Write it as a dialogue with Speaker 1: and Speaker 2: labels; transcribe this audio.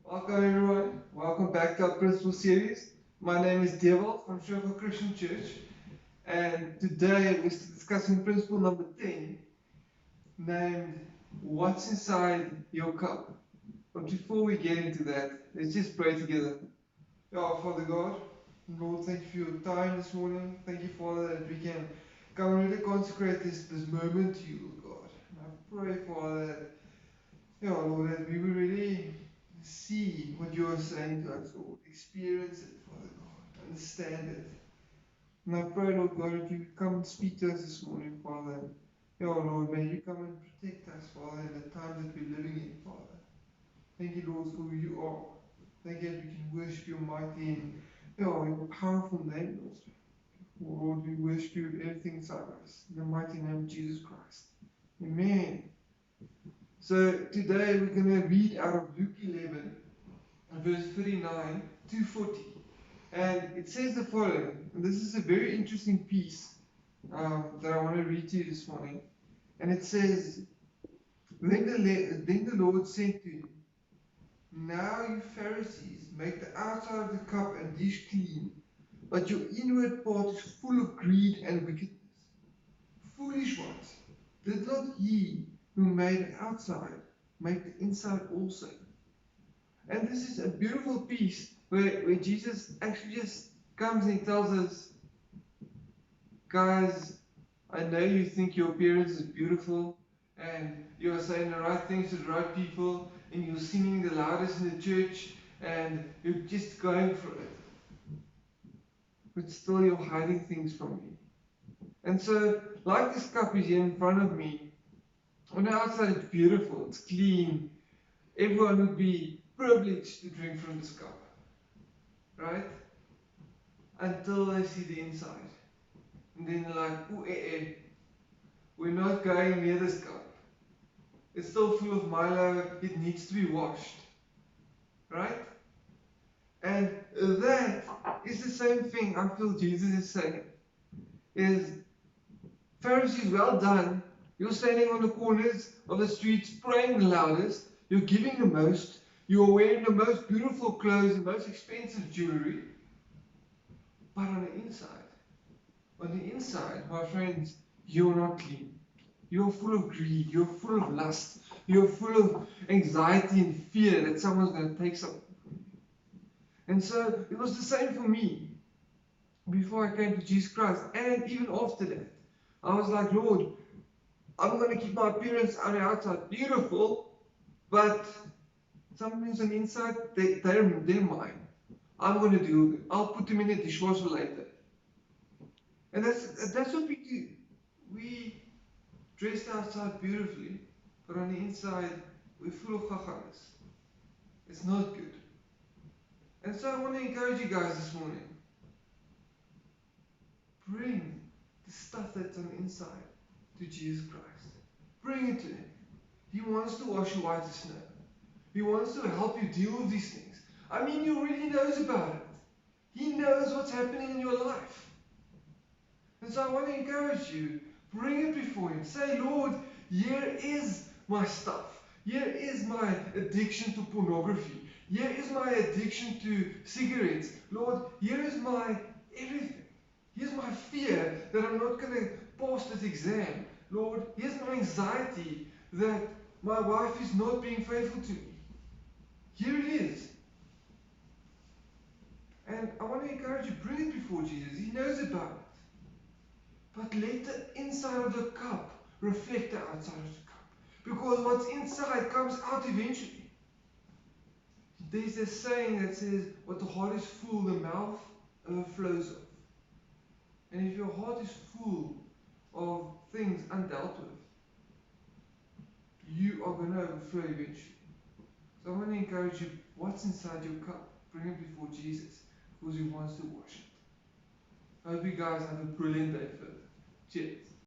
Speaker 1: Welcome everyone. Welcome back to our Principal series. My name is Devil from Sherwood Christian Church, and today we're discussing principle number 10, named What's Inside Your Cup. But before we get into that, let's just pray together. Our Father God, Lord, thank you for your time this morning. Thank you, Father, that we can come and really consecrate this moment to you, Lord God. And I pray, Father, that Lord, that we will really see what you are saying to us, Lord. Experience it, Father God. Understand it. And I pray, Lord God, that you would come and speak to us this morning, Father. Lord, may you come and protect us, Father, in the time that we're living in, Father. Thank you, Lord, for who you are. Thank you that we can worship your mighty and your powerful name, Lord. Lord, we worship you with everything inside us. In the mighty name of Jesus Christ. Amen. So today we're going to read out of Luke 11, verse 39 to 40. And it says the following, and this is a very interesting piece that I want to read to you this morning. And it says, then the Lord said to him, now you Pharisees make the outside of the cup and dish clean, but your inward part is full of greed and wickedness. Foolish ones, did not he who made the outside make the inside also? And this is a beautiful piece where Jesus actually just comes and he tells us, guys, I know you think your appearance is beautiful and you're saying the right things to the right people and you're singing the loudest in the church and you're just going for it. But still you're hiding things from me. And so, like this cup is here in front of me, on the outside it's beautiful, it's clean. Everyone would be privileged to drink from this cup. Right? Until they see the inside. And then they're like, ooh, we're not going near this cup. It's still full of Milo, it needs to be washed. Right? And that is the same thing I feel Jesus is saying. Is Pharisees, well done. You're standing on the corners of the streets praying the loudest. You're giving the most. You're wearing the most beautiful clothes, the most expensive jewelry. But on the inside, my friends, you're not clean. You're full of greed. You're full of lust. You're full of anxiety and fear that someone's going to take something from you. And so it was the same for me before I came to Jesus Christ. And even after that, I was like, Lord, I'm going to keep my appearance on the outside beautiful, but some things on the inside, they're mine. I'm going to deal with it. I'll put them in the dishwasher later. And that's what we do. We dressed outside beautifully, but on the inside, we're full of chachas. It's not good. And so I want to encourage you guys this morning. Bring the stuff that's on the inside to Jesus Christ. Bring it to Him. He wants to wash you white as snow. He wants to help you deal with these things. I mean, He already knows about it. He knows what's happening in your life. And so I want to encourage you, bring it before Him. Say, Lord, here is my stuff. Here is my addiction to pornography. Here is my addiction to cigarettes. Lord, here is my everything. Here's my fear that I'm not going to pass this exam. Lord, here's my anxiety that my wife is not being faithful to me. Here it is. And I want to encourage you, bring it before Jesus. He knows about it. But let the inside of the cup reflect the outside of the cup. Because what's inside comes out eventually. There's this saying that says, what the heart is full, the mouth overflows of. And if your heart is full of things undealt with, you are going to overflow eventually. So I want to encourage you, what's inside your cup? Bring it before Jesus, because He wants to wash it. I hope you guys have a brilliant day further. Cheers.